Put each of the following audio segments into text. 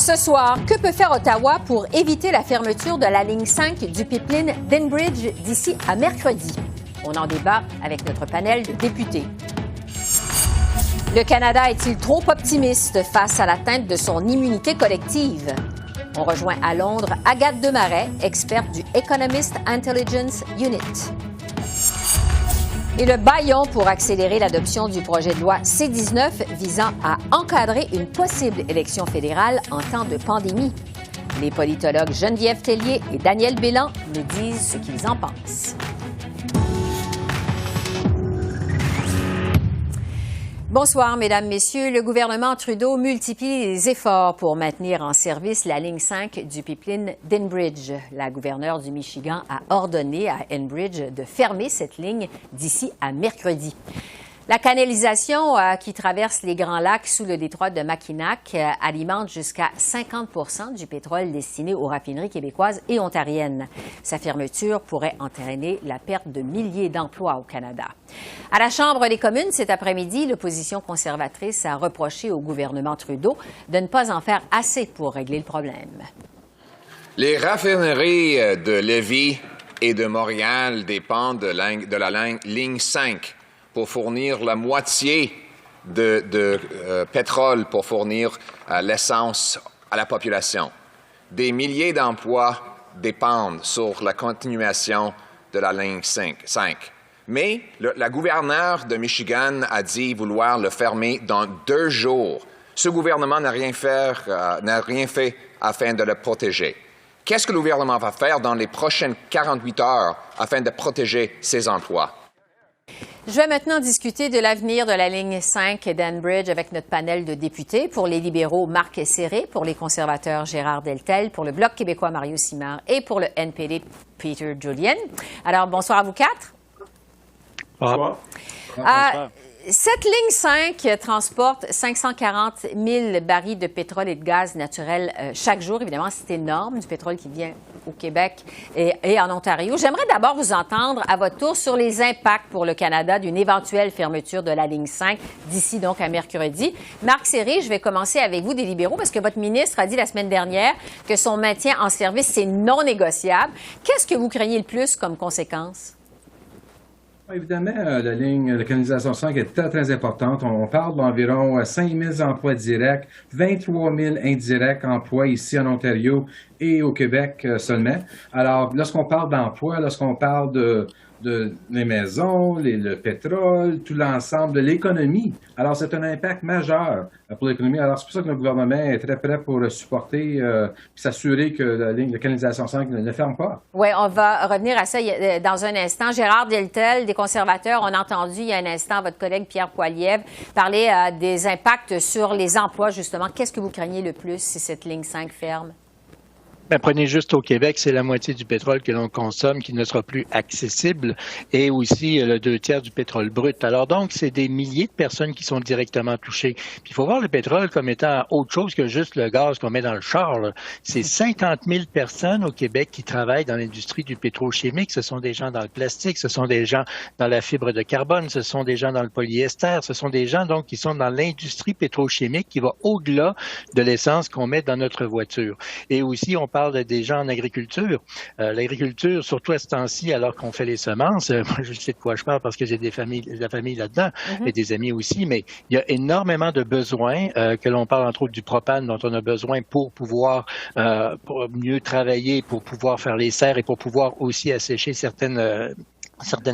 Ce soir, que peut faire Ottawa pour éviter la fermeture de la ligne 5 du pipeline d'Enbridge d'ici à mercredi? On en débat avec notre panel de députés. Le Canada est-il trop optimiste face à l'atteinte de son immunité collective? On rejoint à Londres Agathe Desmarais, experte du Economist Intelligence Unit. Et le bâillon pour accélérer l'adoption du projet de loi C-19 visant à encadrer une possible élection fédérale en temps de pandémie. Les politologues Geneviève Tellier et Daniel Bélan nous disent ce qu'ils en pensent. Bonsoir, Mesdames, Messieurs. Le gouvernement Trudeau multiplie les efforts pour maintenir en service la ligne 5 du pipeline d'Enbridge. La gouverneure du Michigan a ordonné à Enbridge de fermer cette ligne d'ici à mercredi. La canalisation qui traverse les Grands Lacs sous le détroit de Mackinac alimente jusqu'à 50 du pétrole destiné aux raffineries québécoises et ontariennes. Sa fermeture pourrait entraîner la perte de milliers d'emplois au Canada. À la Chambre des communes, cet après-midi, l'opposition conservatrice a reproché au gouvernement Trudeau de ne pas en faire assez pour régler le problème. Les raffineries de Lévis et de Montréal dépendent de la ligne 5 pour fournir la moitié de pétrole pour fournir l'essence à la population. Des milliers d'emplois dépendent sur la continuation de la ligne 5. Mais la gouverneure de Michigan a dit vouloir le fermer dans 2 jours. Ce gouvernement n'a rien fait afin de le protéger. Qu'est-ce que le gouvernement va faire dans les prochaines 48 heures afin de protéger ses emplois? Je vais maintenant discuter de l'avenir de la ligne 5 d'Enbridge avec notre panel de députés. Pour les libéraux, Marc Serré, pour les conservateurs, Gérard Deltel, pour le Bloc québécois, Mario Simard et pour le NPD, Peter Julian. Alors, bonsoir à vous 4. Bonsoir. Cette ligne 5 transporte 540 000 barils de pétrole et de gaz naturel chaque jour. Évidemment, c'est énorme, du pétrole qui vient au Québec et en Ontario. J'aimerais d'abord vous entendre à votre tour sur les impacts pour le Canada d'une éventuelle fermeture de la ligne 5 d'ici donc à mercredi. Marc Serré, je vais commencer avec vous des libéraux parce que votre ministre a dit la semaine dernière que son maintien en service, c'est non négociable. Qu'est-ce que vous craignez le plus comme conséquence? Évidemment, la canalisation 5 est très, très importante. On parle d'environ 5 000 emplois directs, 23 000 indirects emplois ici en Ontario et au Québec seulement. Alors, lorsqu'on parle d'emplois, lorsqu'on parle de les maisons, le pétrole, tout l'ensemble de l'économie. Alors, c'est un impact majeur pour l'économie. Alors, c'est pour ça que le gouvernement est très prêt pour supporter et s'assurer que la canalisation 5 ne ferme pas. Oui, on va revenir à ça dans un instant. Gérard Deltel, des conservateurs, on a entendu il y a un instant votre collègue Pierre Poilievre parler des impacts sur les emplois, justement. Qu'est-ce que vous craignez le plus si cette ligne 5 ferme? Ben, prenez juste au Québec, c'est la moitié du pétrole que l'on consomme qui ne sera plus accessible et aussi le 2/3 du pétrole brut. Alors donc, c'est des milliers de personnes qui sont directement touchées. Puis il faut voir le pétrole comme étant autre chose que juste le gaz qu'on met dans le char, là. C'est 50 000 personnes au Québec qui travaillent dans l'industrie du pétrochimique. Ce sont des gens dans le plastique, ce sont des gens dans la fibre de carbone, ce sont des gens dans le polyester, ce sont des gens donc qui sont dans l'industrie pétrochimique qui va au-delà de l'essence qu'on met dans notre voiture. Et aussi, on parle des gens en agriculture. L'agriculture, surtout à ce temps-ci, alors qu'on fait les semences, moi je sais de quoi je parle parce que j'ai de la famille là-dedans et des amis aussi, mais il y a énormément de besoins, que l'on parle entre autres du propane dont on a besoin pour pouvoir pour mieux travailler, pour pouvoir faire les serres et pour pouvoir aussi assécher certaines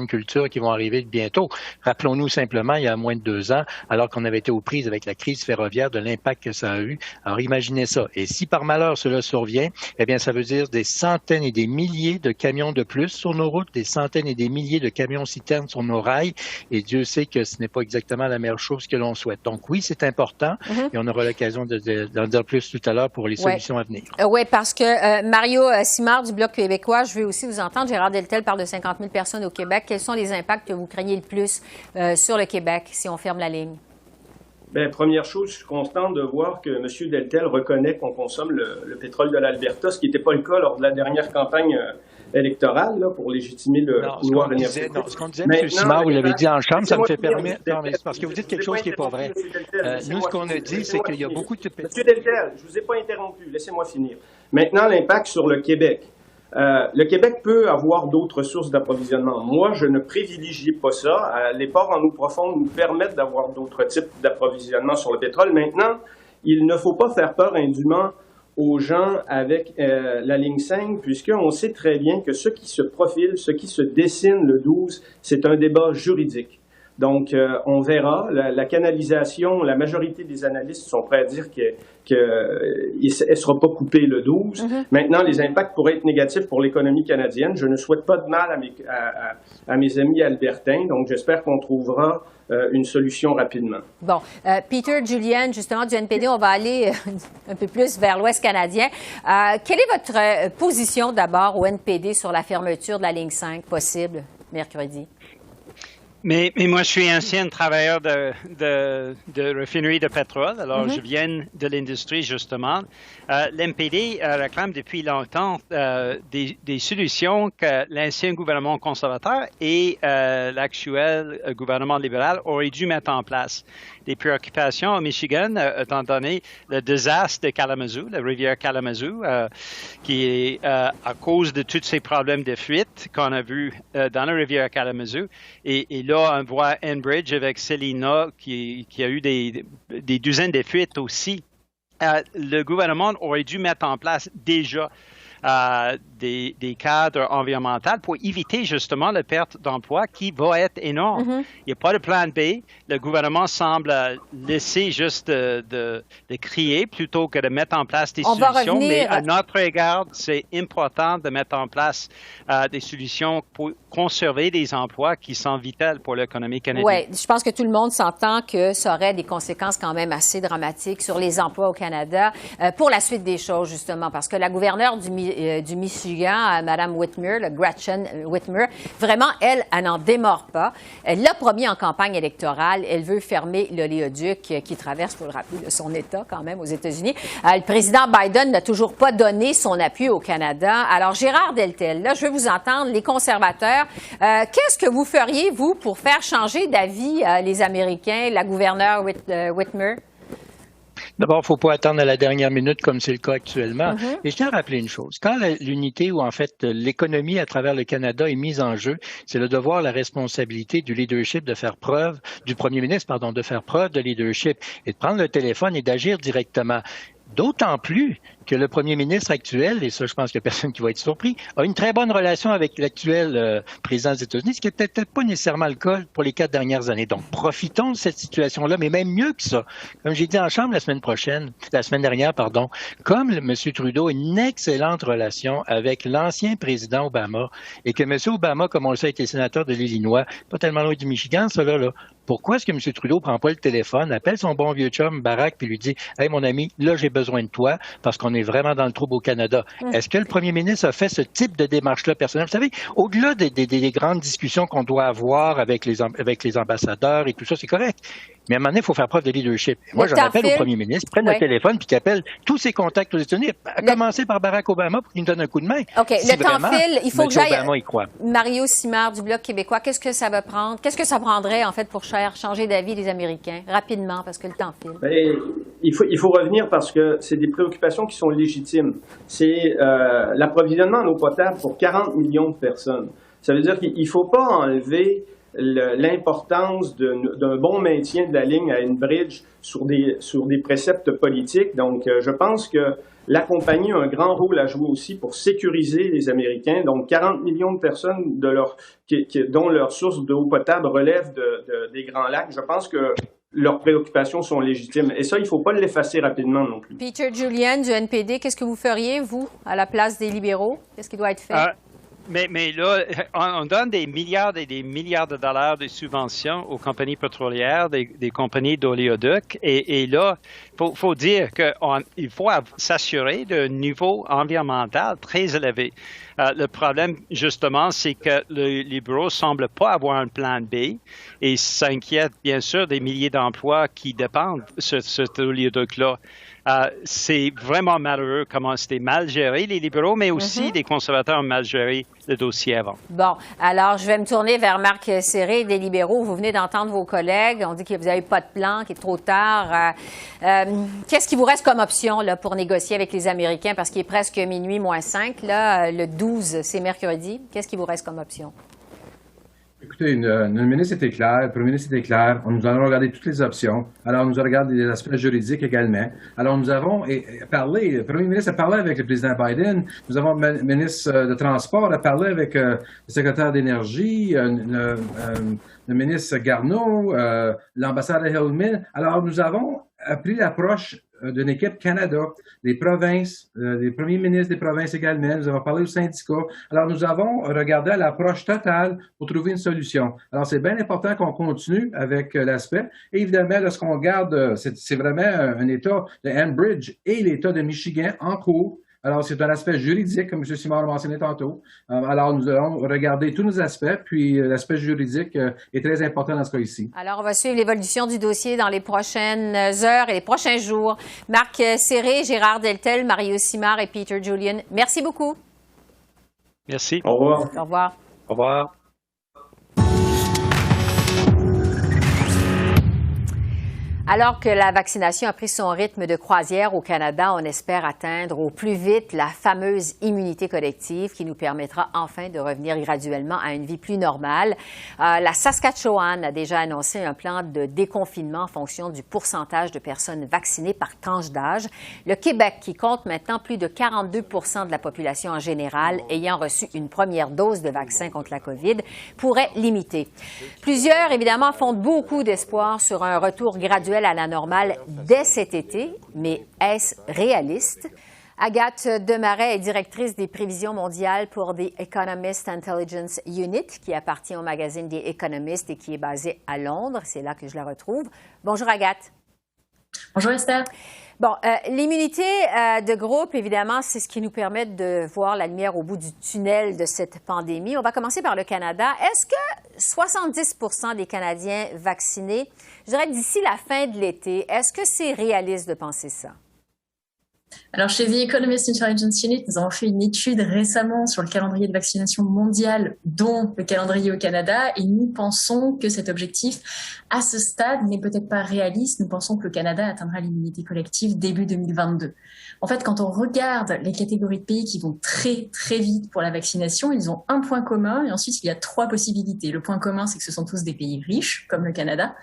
cultures qui vont arriver bientôt. Rappelons-nous simplement, il y a moins de 2 ans, alors qu'on avait été aux prises avec la crise ferroviaire, de l'impact que ça a eu. Alors imaginez ça. Et si par malheur cela survient, eh bien ça veut dire des centaines et des milliers de camions de plus sur nos routes, des centaines et des milliers de camions-citernes sur nos rails. Et Dieu sait que ce n'est pas exactement la meilleure chose que l'on souhaite. Donc oui, c'est important et on aura l'occasion d'en dire plus tout à l'heure pour les solutions à venir. Oui, parce que Mario Simard du Bloc québécois, je veux aussi vous entendre. Gérard Deltel parle de 50 000 personnes au Québec. Quels sont les impacts que vous craignez le plus sur le Québec si on ferme la ligne? Bien, première chose, je suis content de voir que M. Deltel reconnaît qu'on consomme le pétrole de l'Alberta, ce qui n'était pas le cas lors de la dernière campagne électorale là, pour légitimer le couloir énergétique. Ce qu'on disait, M. Simard, vous l'avez dit en chambre, ça me fait permettre... Non, mais c'est parce que vous dites quelque chose qui n'est pas vrai. Nous, ce qu'on a dit, c'est qu'il y a beaucoup de... Monsieur Deltel, je ne vous ai pas interrompu, laissez-moi finir. Maintenant, l'impact sur le Québec. Le Québec peut avoir d'autres sources d'approvisionnement. Moi, je ne privilégie pas ça. Les ports en eau profonde nous permettent d'avoir d'autres types d'approvisionnement sur le pétrole. Maintenant, il ne faut pas faire peur indûment aux gens avec la ligne 5, puisqu'on sait très bien que ce qui se profile, ce qui se dessine le 12, c'est un débat juridique. Donc, on verra. La canalisation, la majorité des analystes sont prêts à dire qu'elle ne sera pas coupée le 12. Maintenant, les impacts pourraient être négatifs pour l'économie canadienne. Je ne souhaite pas de mal à mes amis albertains, donc j'espère qu'on trouvera une solution rapidement. Bon, Peter Julian, justement, du NPD, on va aller un peu plus vers l'Ouest canadien. Quelle est votre position d'abord au NPD sur la fermeture de la ligne 5 possible mercredi? Mais moi, je suis ancien travailleur de raffinerie de pétrole, alors je viens de l'industrie, justement. L'NPD réclame depuis longtemps des solutions que l'ancien gouvernement conservateur et l'actuel gouvernement libéral auraient dû mettre en place. Des préoccupations au Michigan, étant donné le désastre de Kalamazoo, la rivière Kalamazoo, qui est à cause de tous ces problèmes de fuite qu'on a vus dans la rivière Kalamazoo. Et là, on voit Enbridge avec Celina qui a eu des douzaines de fuites aussi. Le gouvernement aurait dû mettre en place déjà des cadres environnementaux pour éviter justement la perte d'emploi qui va être énorme. Il n'y a pas de plan B. Le gouvernement semble laisser juste de crier plutôt que de mettre en place des solutions. Mais à notre égard, c'est important de mettre en place des solutions pour conserver des emplois qui sont vitaux pour l'économie canadienne. Oui, je pense que tout le monde s'entend que ça aurait des conséquences quand même assez dramatiques sur les emplois au Canada pour la suite des choses, justement, parce que la gouverneure du Michigan, Mme Whitmer, Gretchen Whitmer, vraiment, elle n'en démord pas. Elle l'a promis en campagne électorale. Elle veut fermer l'oléoduc qui traverse, il faut le rappeler, de son État quand même aux États-Unis. Le président Biden n'a toujours pas donné son appui au Canada. Alors, Gérard Deltel, là, je veux vous entendre, les conservateurs. Qu'est-ce que vous feriez, vous, pour faire changer d'avis les Américains, la gouverneure Whitmer? D'abord, il ne faut pas attendre à la dernière minute comme c'est le cas actuellement. Et je tiens à rappeler une chose. Quand l'unité ou en fait l'économie à travers le Canada est mise en jeu, c'est le devoir, la responsabilité du leadership de faire preuve, du premier ministre, pardon, de faire preuve de leadership et de prendre le téléphone et d'agir directement. D'autant plus que le premier ministre actuel, et ça je pense qu'il n'y a personne qui va être surpris, a une très bonne relation avec l'actuel président des États-Unis, ce qui n'était peut-être pas nécessairement le cas pour les 4 dernières années. Donc profitons de cette situation-là, mais même mieux que ça. Comme j'ai dit en chambre la semaine dernière, comme M. Trudeau a une excellente relation avec l'ancien président Obama, et que M. Obama, comme on le sait, a été sénateur de l'Illinois, pas tellement loin du Michigan, ça là. Pourquoi est-ce que M. Trudeau ne prend pas le téléphone, appelle son bon vieux chum Barack, puis lui dit « Hey, mon ami, là, j'ai besoin de toi parce qu'on est vraiment dans le trouble au Canada. » Est-ce que le premier ministre a fait ce type de démarche-là personnelle? Vous savez, au-delà des grandes discussions qu'on doit avoir avec les ambassadeurs et tout ça, c'est correct. Mais à un moment donné, il faut faire preuve de leadership. Moi, j'en appelle au premier ministre, prenne le téléphone puis qu'il appelle tous ses contacts aux États-Unis, à commencer par Barack Obama pour qu'il nous donne un coup de main. OK, si le temps file. Il faut que j'aille. Obama y croit. Mario Simard du Bloc québécois, qu'est-ce que ça va prendre? Qu'est-ce que ça prendrait, en fait, pour changer d'avis les Américains? Rapidement, parce que le temps file. Bien, il faut revenir parce que c'est des préoccupations qui sont légitimes. C'est l'approvisionnement en eau potable pour 40 millions de personnes. Ça veut dire qu'il ne faut pas enlever l'importance d'un bon maintien de la ligne à Enbridge sur des préceptes politiques. Donc, je pense que la compagnie a un grand rôle à jouer aussi pour sécuriser les Américains. Donc, 40 millions de personnes dont leur source d'eau potable relève des Grands Lacs. Je pense que leurs préoccupations sont légitimes. Et ça, il ne faut pas l'effacer rapidement non plus. Peter Julian du NPD, qu'est-ce que vous feriez, vous, à la place des libéraux? Qu'est-ce qui doit être fait? Mais là, on donne des milliards et des milliards de dollars de subventions aux compagnies pétrolières, des compagnies d'oléoducs. Et là, il faut dire qu'il faut s'assurer d'un niveau environnemental très élevé. Le problème, justement, c'est que les libéraux ne semblent pas avoir un plan B et s'inquiètent, bien sûr, des milliers d'emplois qui dépendent de cet oléoduc-là. C'est vraiment malheureux comment c'était mal géré, les libéraux, mais aussi les conservateurs ont mal géré le dossier avant. Bon, alors je vais me tourner vers Marc Serré des libéraux. Vous venez d'entendre vos collègues. On dit que vous n'avez pas de plan, qu'il est trop tard. Qu'est-ce qui vous reste comme option là, pour négocier avec les Américains? Parce qu'il est presque minuit moins 5. Là, le 12, c'est mercredi. Qu'est-ce qui vous reste comme option? Écoutez, le ministre était clair, le premier ministre était clair. Nous allons regarder toutes les options. Alors, nous allons regarder les aspects juridiques également. Alors, nous avons parlé, le premier ministre a parlé avec le président Biden. Nous avons le ministre de Transport a parlé avec le secrétaire d'Énergie, le ministre Garneau, l'ambassadeur Hillman. Alors, nous avons pris l'approche d'une équipe Canada, des provinces, des premiers ministres des provinces également. Nous avons parlé aux syndicats. Alors, nous avons regardé à l'approche totale pour trouver une solution. Alors, c'est bien important qu'on continue avec l'aspect. Et évidemment, lorsqu'on regarde, c'est vraiment un État de Enbridge et l'État de Michigan en cours. Alors, c'est un aspect juridique, comme M. Simard l'a mentionné tantôt. Alors, nous allons regarder tous nos aspects, puis l'aspect juridique est très important dans ce cas ici. Alors, on va suivre l'évolution du dossier dans les prochaines heures et les prochains jours. Marc Serré, Gérard Deltel, Mario Simard et Peter Julian, merci beaucoup. Merci. Au revoir. Au revoir. Au revoir. Alors que la vaccination a pris son rythme de croisière au Canada, on espère atteindre au plus vite la fameuse immunité collective qui nous permettra enfin de revenir graduellement à une vie plus normale. La Saskatchewan a déjà annoncé un plan de déconfinement en fonction du pourcentage de personnes vaccinées par tranche d'âge. Le Québec, qui compte maintenant plus de 42 de la population en général ayant reçu une première dose de vaccin contre la COVID, pourrait l'imiter. Plusieurs, évidemment, fondent beaucoup d'espoir sur un retour graduel à la normale dès cet été, mais est-ce réaliste? Agathe Demarais est directrice des prévisions mondiales pour The Economist Intelligence Unit, qui appartient au magazine The Economist et qui est basé à Londres. C'est là que je la retrouve. Bonjour Agathe. Bonjour Esther. Bon, l'immunité de groupe, évidemment, c'est ce qui nous permet de voir la lumière au bout du tunnel de cette pandémie. On va commencer par le Canada. Est-ce que 70 des Canadiens vaccinés, je dirais d'ici la fin de l'été, est-ce que c'est réaliste de penser ça? Alors, chez The Economist Intelligence Unit, nous avons fait une étude récemment sur le calendrier de vaccination mondial, dont le calendrier au Canada, et nous pensons que cet objectif, à ce stade, n'est peut-être pas réaliste. Nous pensons que le Canada atteindra l'immunité collective début 2022. En fait, quand on regarde les catégories de pays qui vont très, très vite pour la vaccination, ils ont un point commun, et ensuite, il y a trois possibilités. Le point commun, c'est que ce sont tous des pays riches, comme le Canada.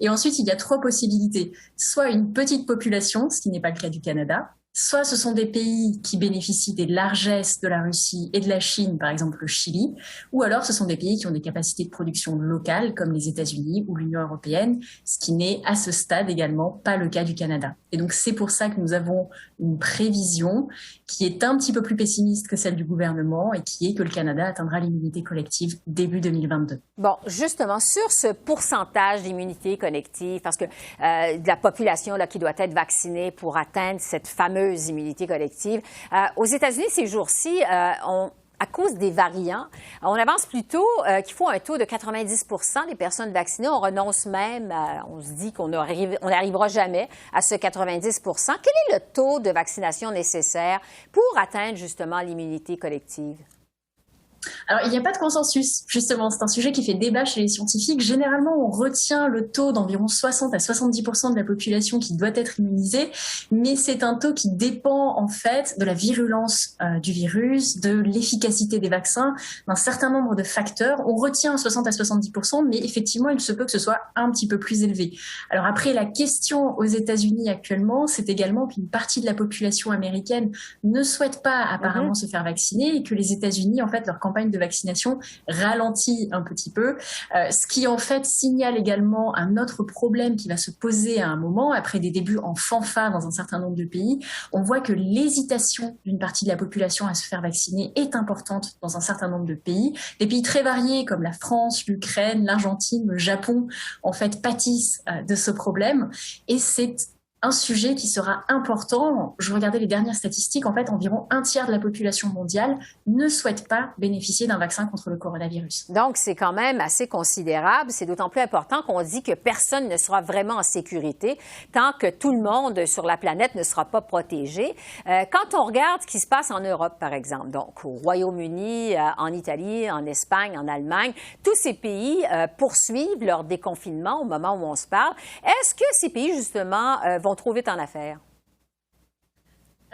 Et ensuite, il y a trois possibilités. Soit une petite population, ce qui n'est pas le cas du Canada. Soit ce sont des pays qui bénéficient des largesses de la Russie et de la Chine, par exemple le Chili, ou alors ce sont des pays qui ont des capacités de production locales, comme les États-Unis ou l'Union européenne, ce qui n'est à ce stade également pas le cas du Canada. Et donc c'est pour ça que nous avons une prévision qui est un petit peu plus pessimiste que celle du gouvernement et qui est que le Canada atteindra l'immunité collective début 2022. Bon, justement, sur ce pourcentage d'immunité collective, parce que de la population là, qui doit être vaccinée pour atteindre cette fameuse immunité collective, aux États-Unis, ces jours-ci, à cause des variants, on avance plutôt qu'il faut un taux de 90 des personnes vaccinées. On renonce même, on se dit qu'on n'arrivera jamais à ce 90 Quel est le taux de vaccination nécessaire pour atteindre justement l'immunité collective? Alors, il n'y a pas de consensus, justement. C'est un sujet qui fait débat chez les scientifiques. Généralement, on retient le taux d'environ 60 à 70% de la population qui doit être immunisée, mais c'est un taux qui dépend, en fait, de la virulence du virus, de l'efficacité des vaccins, d'un certain nombre de facteurs. On retient 60 à 70%, mais effectivement, il se peut que ce soit un petit peu plus élevé. Alors après, la question aux États-Unis actuellement, c'est également qu'une partie de la population américaine ne souhaite pas apparemment se faire vacciner et que les États-Unis, en fait, leur campagne de vaccination ralentit un petit peu, ce qui en fait signale également un autre problème qui va se poser à un moment, après des débuts en fanfare dans un certain nombre de pays. On voit que l'hésitation d'une partie de la population à se faire vacciner est importante dans un certain nombre de pays. Des pays très variés comme la France, l'Ukraine, l'Argentine, le Japon, en fait, pâtissent de ce problème et c'est un sujet qui sera important. Je regardais les dernières statistiques, en fait, environ un tiers de la population mondiale ne souhaite pas bénéficier d'un vaccin contre le coronavirus. Donc, c'est quand même assez considérable. C'est d'autant plus important qu'on dit que personne ne sera vraiment en sécurité tant que tout le monde sur la planète ne sera pas protégé. Quand on regarde ce qui se passe en Europe, par exemple, donc au Royaume-Uni, en Italie, en Espagne, en Allemagne, tous ces pays poursuivent leur déconfinement au moment où on se parle. Est-ce que ces pays, justement, vont trop vite en affaires?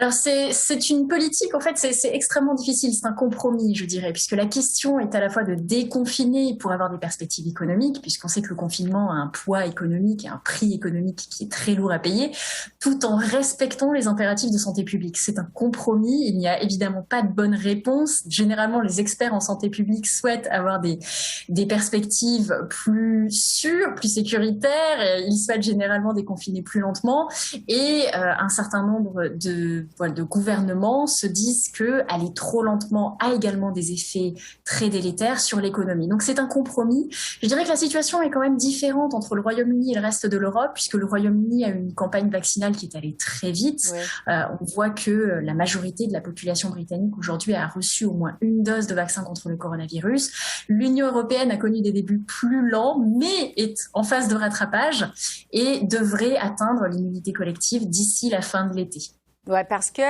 Alors c'est une politique, en fait, c'est extrêmement difficile, c'est un compromis, je dirais, puisque la question est à la fois de déconfiner pour avoir des perspectives économiques, puisqu'on sait que le confinement a un poids économique et un prix économique qui est très lourd à payer, tout en respectant les impératifs de santé publique. C'est un compromis, il n'y a évidemment pas de bonne réponse. Généralement, les experts en santé publique souhaitent avoir des perspectives plus sûres, plus sécuritaires, ils souhaitent généralement déconfiner plus lentement, et un certain nombre de gouvernements se disent que aller trop lentement a également des effets très délétères sur l'économie. Donc c'est un compromis. Je dirais que la situation est quand même différente entre le Royaume-Uni et le reste de l'Europe, puisque le Royaume-Uni a une campagne vaccinale qui est allée très vite. Oui. On voit que la majorité de la population britannique aujourd'hui a reçu au moins une dose de vaccin contre le coronavirus. L'Union européenne a connu des débuts plus lents, mais est en phase de rattrapage et devrait atteindre l'immunité collective d'ici la fin de l'été. Oui, parce que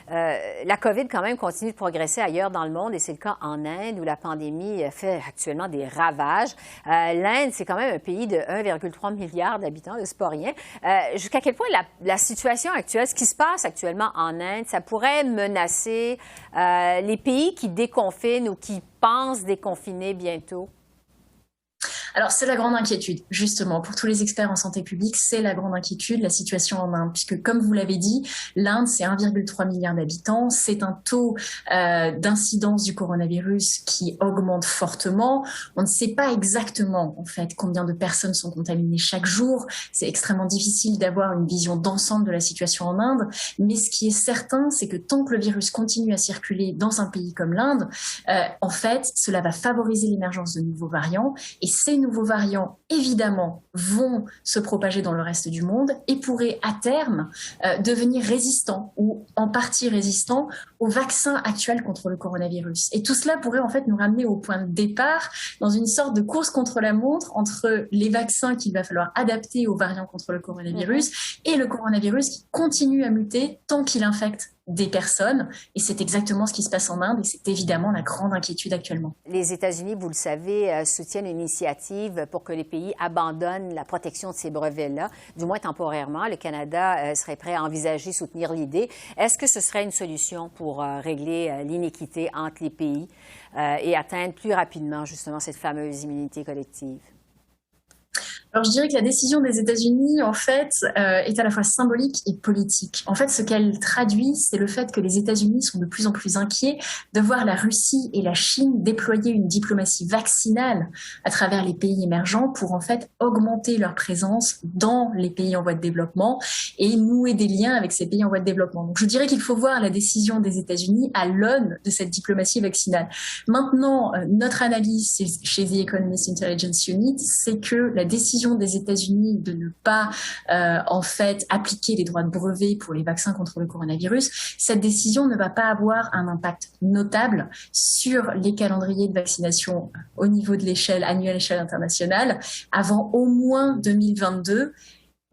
la COVID, quand même, continue de progresser ailleurs dans le monde, et c'est le cas en Inde, où la pandémie fait actuellement des ravages. L'Inde, c'est quand même un pays de 1,3 milliard d'habitants, c'est pas rien. Jusqu'à quel point la situation actuelle, ce qui se passe actuellement en Inde, ça pourrait menacer les pays qui déconfinent ou qui pensent déconfiner bientôt? Alors, c'est la grande inquiétude, justement. Pour tous les experts en santé publique, c'est la grande inquiétude, la situation en Inde. Puisque, comme vous l'avez dit, l'Inde, c'est 1,3 milliard d'habitants. C'est un taux d'incidence du coronavirus qui augmente fortement. On ne sait pas exactement, en fait, combien de personnes sont contaminées chaque jour. C'est extrêmement difficile d'avoir une vision d'ensemble de la situation en Inde. Mais ce qui est certain, c'est que tant que le virus continue à circuler dans un pays comme l'Inde, en fait, cela va favoriser l'émergence de nouveaux variants. Et ces nouveaux variants, évidemment, vont se propager dans le reste du monde et pourraient à terme devenir résistants ou en partie résistants aux vaccins actuels contre le coronavirus. Et tout cela pourrait en fait nous ramener au point de départ dans une sorte de course contre la montre entre les vaccins qu'il va falloir adapter aux variants contre le coronavirus et le coronavirus qui continue à muter tant qu'il infecte des personnes. Et c'est exactement ce qui se passe en Inde et c'est évidemment la grande inquiétude actuellement. Les États-Unis, vous le savez, soutiennent une initiative pour que les pays abandonnent la protection de ces brevets-là, du moins temporairement. Le Canada serait prêt à envisager soutenir l'idée. Est-ce que ce serait une solution pour régler l'inéquité entre les pays et atteindre plus rapidement justement cette fameuse immunité collective? Alors, je dirais que la décision des États-Unis, en fait, est à la fois symbolique et politique. En fait, ce qu'elle traduit, c'est le fait que les États-Unis sont de plus en plus inquiets de voir la Russie et la Chine déployer une diplomatie vaccinale à travers les pays émergents pour, en fait, augmenter leur présence dans les pays en voie de développement et nouer des liens avec ces pays en voie de développement. Donc, je dirais qu'il faut voir la décision des États-Unis à l'aune de cette diplomatie vaccinale. Maintenant, notre analyse chez The Economist Intelligence Unit, c'est que la décision des États-Unis de ne pas en fait appliquer les droits de brevet pour les vaccins contre le coronavirus, cette décision ne va pas avoir un impact notable sur les calendriers de vaccination au niveau de l'échelle annuelle, échelle internationale, avant au moins 2022.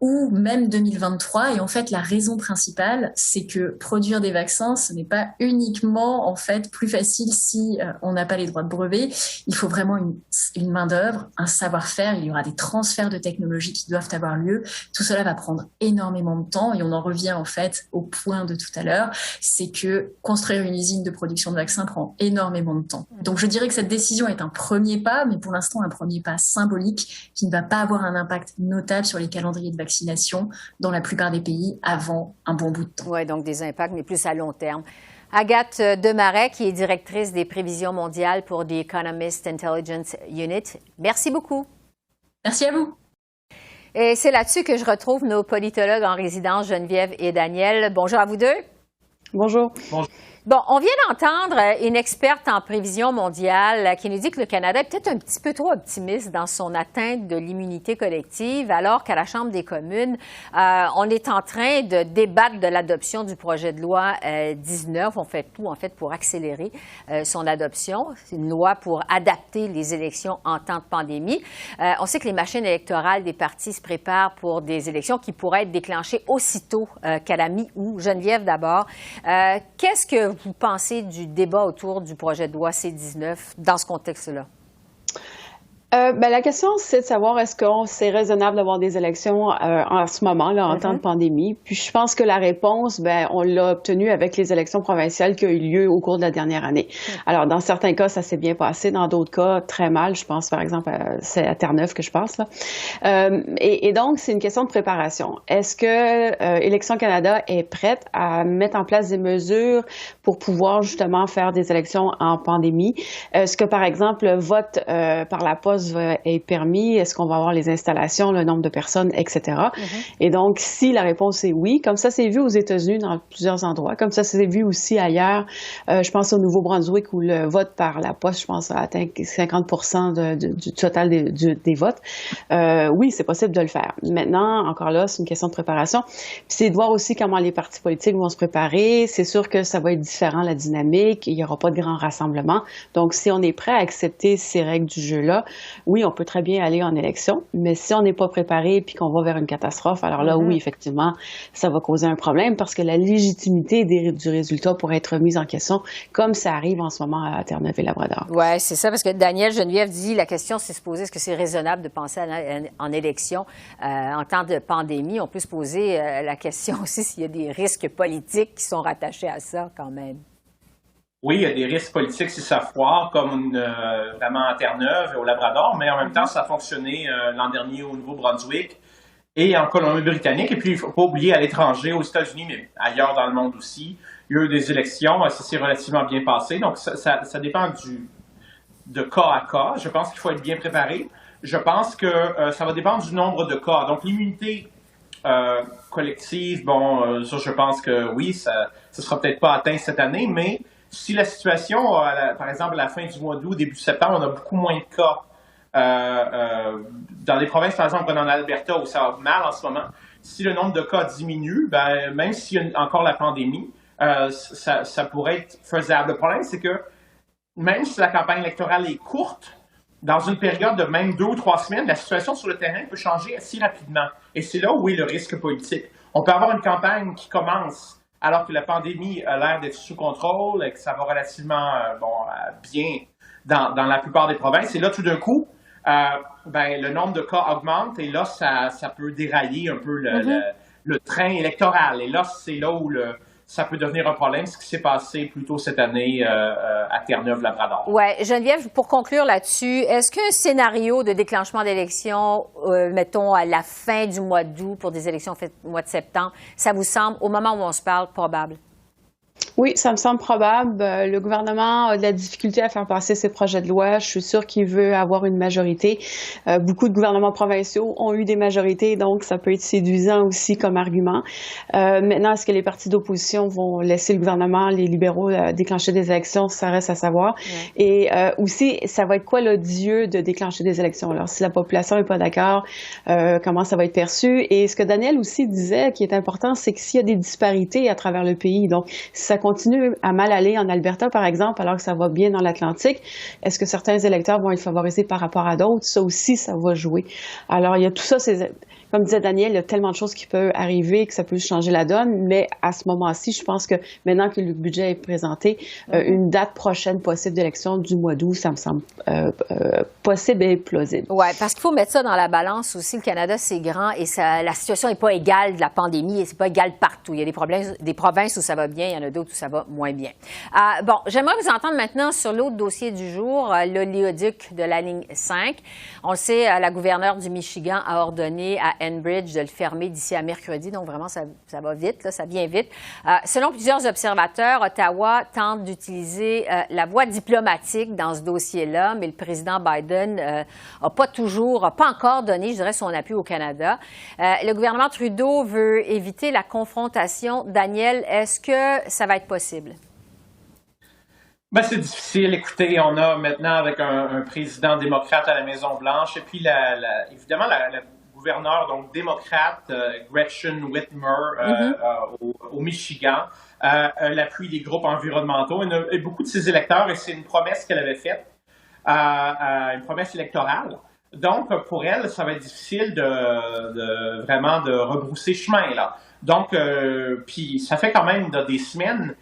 Ou même 2023. Et en fait, la raison principale, c'est que produire des vaccins, ce n'est pas uniquement en fait plus facile si on n'a pas les droits de brevet. Il faut vraiment une main-d'œuvre, un savoir-faire. Il y aura des transferts de technologies qui doivent avoir lieu. Tout cela va prendre énormément de temps et on en revient en fait au point de tout à l'heure, c'est que construire une usine de production de vaccins prend énormément de temps. Donc je dirais que cette décision est un premier pas, mais pour l'instant un premier pas symbolique qui ne va pas avoir un impact notable sur les calendriers de vaccination dans la plupart des pays avant un bon bout de temps. Oui, donc des impacts, mais plus à long terme. Agathe Desmarais, qui est directrice des prévisions mondiales pour The Economist Intelligence Unit. Merci beaucoup. Merci à vous. Et c'est là-dessus que je retrouve nos politologues en résidence, Geneviève et Daniel. Bonjour à vous deux. Bonjour. Bonjour. Bon, on vient d'entendre une experte en prévision mondiale qui nous dit que le Canada est peut-être un petit peu trop optimiste dans son atteinte de l'immunité collective, alors qu'à la Chambre des communes, on est en train de débattre de l'adoption du projet de loi 19. On fait tout, en fait, pour accélérer son adoption. C'est une loi pour adapter les élections en temps de pandémie. On sait que les machines électorales des partis se préparent pour des élections qui pourraient être déclenchées aussitôt qu'à la mi-août. Geneviève, d'abord, qu'est-ce que vous pensez du débat autour du projet de loi C-19 dans ce contexte-là? La question, c'est de savoir est-ce que c'est raisonnable d'avoir des élections en ce moment, là, en temps de pandémie. Puis je pense que la réponse, on l'a obtenue avec les élections provinciales qui ont eu lieu au cours de la dernière année. Alors, dans certains cas, ça s'est bien passé. Dans d'autres cas, très mal. Je pense, par exemple, c'est à Terre-Neuve que je pense, là. Et donc, c'est une question de préparation. Est-ce que Élections Canada est prête à mettre en place des mesures pour pouvoir justement faire des élections en pandémie? Est-ce que, par exemple, le vote par la poste est permis? Est-ce qu'on va avoir les installations, le nombre de personnes, etc.? Et donc, si la réponse est oui, comme ça c'est vu aux États-Unis dans plusieurs endroits, comme ça c'est vu aussi ailleurs, je pense au Nouveau-Brunswick où le vote par la poste, je pense, a atteint 50% du total des votes. Oui, c'est possible de le faire. Maintenant, encore là, c'est une question de préparation. Puis c'est de voir aussi comment les partis politiques vont se préparer. C'est sûr que ça va être différent, la dynamique. Il n'y aura pas de grands rassemblements. Donc, si on est prêt à accepter ces règles du jeu-là, oui, on peut très bien aller en élection, mais si on n'est pas préparé puis qu'on va vers une catastrophe, alors là, oui, effectivement, ça va causer un problème parce que la légitimité du résultat pourrait être remise en question, comme ça arrive en ce moment à Terre-Neuve et Labrador. Oui, c'est ça, parce que Daniel Geneviève dit, la question, c'est se poser, est-ce que c'est raisonnable de penser en élection en temps de pandémie? On peut se poser la question aussi s'il y a des risques politiques qui sont rattachés à ça quand même. Oui, il y a des risques politiques si ça foire, comme vraiment à Terre-Neuve et au Labrador, mais en même temps, ça a fonctionné l'an dernier au Nouveau-Brunswick et en Colombie-Britannique. Et puis, il ne faut pas oublier à l'étranger, aux États-Unis, mais ailleurs dans le monde aussi, il y a eu des élections, ça s'est relativement bien passé. Donc, ça dépend de cas à cas. Je pense qu'il faut être bien préparé. Je pense que ça va dépendre du nombre de cas. Donc, l'immunité collective, ça, je pense que oui, ça ne sera peut-être pas atteint cette année, mais si la situation, par exemple, à la fin du mois d'août, début septembre, on a beaucoup moins de cas dans les provinces, par exemple, comme en Alberta, où ça va mal en ce moment, si le nombre de cas diminue, même s'il y a encore la pandémie, ça pourrait être faisable. Le problème, c'est que même si la campagne électorale est courte, dans une période de même 2 ou 3 semaines, la situation sur le terrain peut changer assez rapidement. Et c'est là où est le risque politique. On peut avoir une campagne qui commence alors que la pandémie a l'air d'être sous contrôle et que ça va relativement bien dans la plupart des provinces. Et là, tout d'un coup, le nombre de cas augmente et là, ça peut dérailler un peu le train électoral. Et là, c'est là où ça peut devenir un problème, ce qui s'est passé plus tôt cette année à Terre-Neuve-Labrador. Oui, Geneviève, pour conclure là-dessus, est-ce qu'un scénario de déclenchement d'élections, mettons à la fin du mois d'août pour des élections au mois de septembre, ça vous semble, au moment où on se parle, probable? Oui, ça me semble probable. Le gouvernement a de la difficulté à faire passer ses projets de loi. Je suis sûre qu'il veut avoir une majorité. Beaucoup de gouvernements provinciaux ont eu des majorités, donc ça peut être séduisant aussi comme argument. Maintenant, est-ce que les partis d'opposition vont laisser le gouvernement, les libéraux, déclencher des élections? Ça reste à savoir. Ouais. Et aussi, ça va être quoi l'odieux de déclencher des élections? Alors, si la population n'est pas d'accord, comment ça va être perçu? Et ce que Daniel aussi disait, qui est important, c'est que s'il y a des disparités à travers le pays, donc si ça continue à mal aller en Alberta, par exemple, alors que ça va bien dans l'Atlantique, est-ce que certains électeurs vont être favorisés par rapport à d'autres? Ça aussi, ça va jouer. Alors, il y a tout ça, comme disait Daniel, il y a tellement de choses qui peuvent arriver que ça peut changer la donne, mais à ce moment-ci, je pense que maintenant que le budget est présenté, une date prochaine possible d'élection du mois d'août, ça me semble possible et plausible. Oui, parce qu'il faut mettre ça dans la balance aussi. Le Canada, c'est grand et la situation n'est pas égale de la pandémie et c'est pas égal partout. Il y a des provinces où ça va bien, il y en a d'autres où ça va moins bien. Bon, j'aimerais vous entendre maintenant sur l'autre dossier du jour, l'oléoduc de la ligne 5. On le sait, la gouverneure du Michigan a ordonné à Enbridge de le fermer d'ici à mercredi, donc vraiment, ça va vite, là, ça vient vite. Selon plusieurs observateurs, Ottawa tente d'utiliser la voie diplomatique dans ce dossier-là, mais le président Biden n'a pas encore donné, je dirais, son appui au Canada. Le gouvernement Trudeau veut éviter la confrontation. Daniel, est-ce que ça va être possible? Ben, c'est difficile. Écoutez, on a maintenant avec un président démocrate à la Maison-Blanche et puis évidemment la gouverneure donc démocrate Gretchen Whitmer au Michigan, l'appui des groupes environnementaux et beaucoup de ses électeurs, et c'est une promesse qu'elle avait faite, une promesse électorale. Donc, pour elle, ça va être difficile vraiment de rebrousser chemin, là. Donc, puis ça fait quand même des semaines,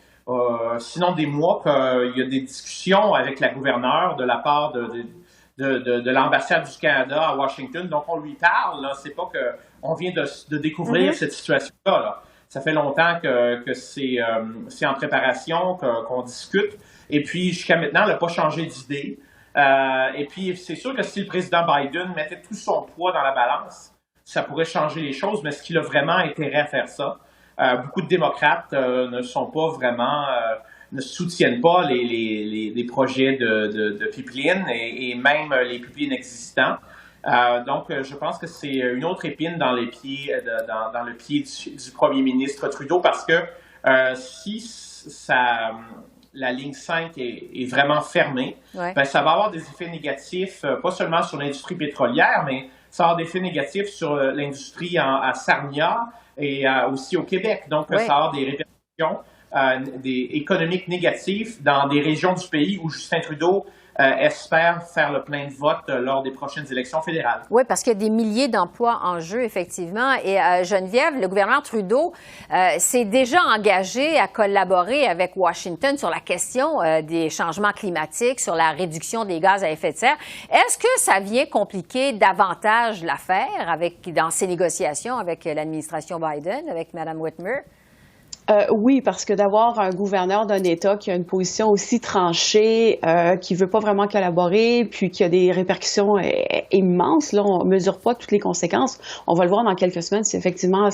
sinon des mois, qu'il y a des discussions avec la gouverneure de la part de l'ambassade du Canada à Washington. Donc, on lui parle, là. C'est pas qu'on vient de découvrir cette situation-là, là. Ça fait longtemps que c'est en préparation, qu'on discute. Et puis, jusqu'à maintenant, elle n'a pas changé d'idée. Et puis, c'est sûr que si le président Biden mettait tout son poids dans la balance, ça pourrait changer les choses, mais est-ce qu'il a vraiment intérêt à faire ça? Beaucoup de démocrates ne soutiennent pas les projets de pipeline et même les pipelines existants. Donc, je pense que c'est une autre épine dans les pieds, dans le pied du premier ministre Trudeau, parce que si la ligne 5 est vraiment fermée, ben, ça va avoir des effets négatifs, pas seulement sur l'industrie pétrolière, mais ça va avoir des effets négatifs sur l'industrie à Sarnia et aussi au Québec. Donc, ça va avoir des répercussions économiques négatives dans des régions du pays où Justin Trudeau espère faire le plein de vote lors des prochaines élections fédérales. Oui, parce qu'il y a des milliers d'emplois en jeu, effectivement. Et Geneviève, le gouvernement Trudeau s'est déjà engagé à collaborer avec Washington sur la question des changements climatiques, sur la réduction des gaz à effet de serre. Est-ce que ça vient compliquer davantage l'affaire dans ces négociations avec l'administration Biden, avec Mme Whitmer? Oui, parce que d'avoir un gouverneur d'un État qui a une position aussi tranchée, qui veut pas vraiment collaborer, puis qui a des répercussions immenses, là, on mesure pas toutes les conséquences. On va le voir dans quelques semaines si effectivement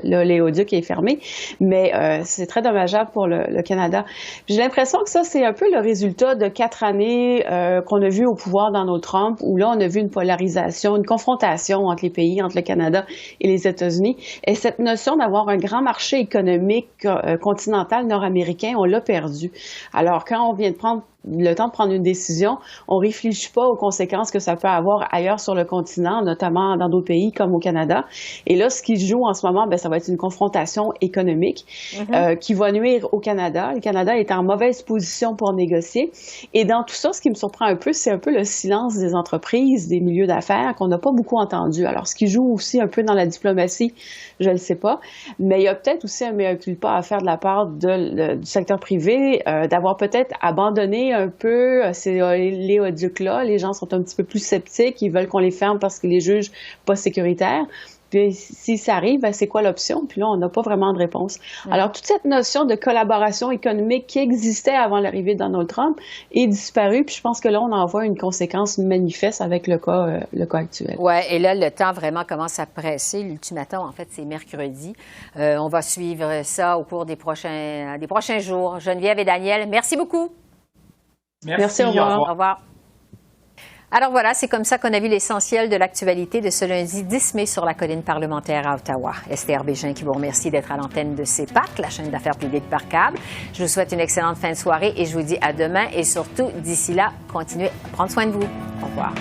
l'éoduc est fermé, mais c'est très dommageable pour le Canada. J'ai l'impression que ça, c'est un peu le résultat de 4 années qu'on a vu au pouvoir Donald Trump, où là, on a vu une polarisation, une confrontation entre les pays, entre le Canada et les États-Unis. Et cette notion d'avoir un grand marché économique continental nord-américain, on l'a perdu. Alors, quand on vient de prendre le temps de prendre une décision, on réfléchit pas aux conséquences que ça peut avoir ailleurs sur le continent, notamment dans d'autres pays comme au Canada. Et là, ce qui se joue en ce moment, ça va être une confrontation économique qui va nuire au Canada. Le Canada est en mauvaise position pour négocier. Et dans tout ça, ce qui me surprend un peu, c'est un peu le silence des entreprises, des milieux d'affaires qu'on n'a pas beaucoup entendu. Alors, ce qui joue aussi un peu dans la diplomatie, je ne le sais pas, mais il y a peut-être aussi un mea culpa à faire de la part du secteur privé, d'avoir peut-être abandonné un peu ces léoducs-là. Les gens sont un petit peu plus sceptiques, ils veulent qu'on les ferme parce qu'ils les jugent pas sécuritaires. Puis si ça arrive, c'est quoi l'option? Puis là, on n'a pas vraiment de réponse. Alors, toute cette notion de collaboration économique qui existait avant l'arrivée de Donald Trump est disparue. Puis je pense que là, on en voit une conséquence manifeste avec le cas actuel. Oui, et là, le temps vraiment commence à presser. L'ultimatum, en fait, c'est mercredi. On va suivre ça au cours des prochains jours. Geneviève et Daniel, merci beaucoup. Merci, au revoir. Au revoir. Alors voilà, c'est comme ça qu'on a vu l'essentiel de l'actualité de ce lundi 10 mai sur la colline parlementaire à Ottawa. Esther Bégin qui vous remercie d'être à l'antenne de CEPAC, la chaîne d'affaires publiques par câble. Je vous souhaite une excellente fin de soirée et je vous dis à demain et surtout, d'ici là, continuez à prendre soin de vous. Au revoir.